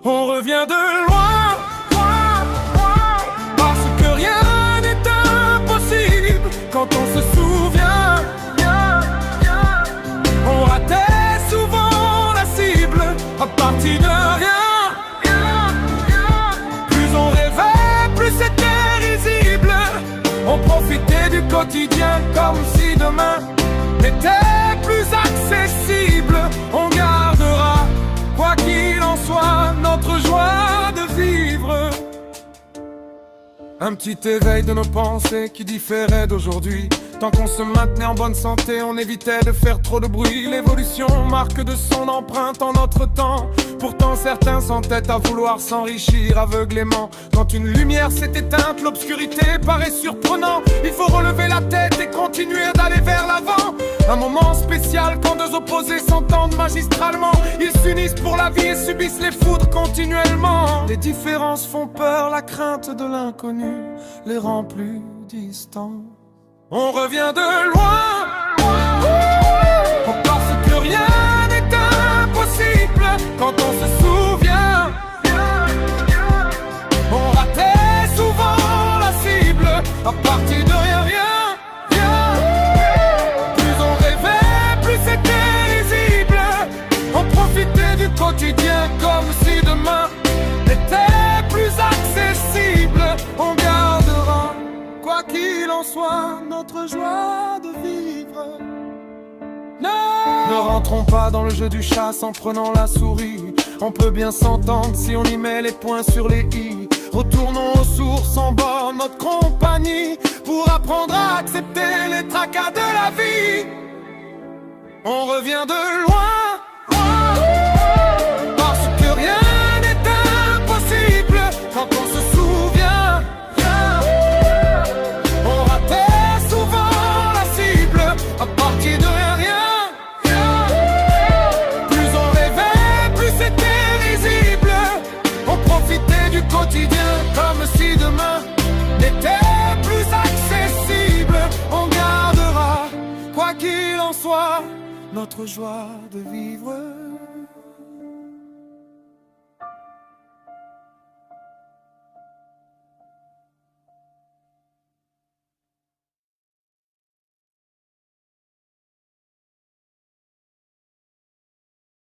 On revient de loin, loin, loin, parce que rien n'est impossible quand on se souvient. On ratait souvent la cible à partir de rien. Plus on rêvait, plus c'était risible. On profitait du quotidien comme si demain était plus accessible. On gardera, quoi qu'il en soit, notre joie de vivre. Un petit éveil de nos pensées qui différait d'aujourd'hui. Tant qu'on se maintenait en bonne santé, on évitait de faire trop de bruit. L'évolution marque de son empreinte en notre temps. Pourtant certains s'entêtent à vouloir s'enrichir aveuglément. Quand une lumière s'est éteinte, l'obscurité paraît surprenant. Il faut relever la tête et continuer d'aller vers l'avant. Un moment spécial quand deux opposés s'entendent magistralement. Ils s'unissent pour la vie et subissent les foudres continuellement. Les différences font peur, la crainte de l'inconnu les rend plus distants. On revient de loin, parce que rien n'est impossible quand on se souvient. On ratait souvent la cible à partir de rien, rien. Plus on rêvait, plus c'était risible. On profitait du quotidien comme si demain était plus accessible. On gardera, quoi qu'il en soit, notre joie de vivre. Ne rentrons pas dans le jeu du chasse en prenant la souris. On peut bien s'entendre si on y met les points sur les i. Retournons aux sources en bord notre compagnie pour apprendre à accepter les tracas de la vie. On revient de loin, loin, parce que rien n'est impossible quand on se souvient. On ratait souvent la cible à partir de rien. Plus on rêvait, plus c'était risible. On profitait du quotidien comme si demain était plus accessible. On gardera, quoi qu'il en soit, notre joie de vivre.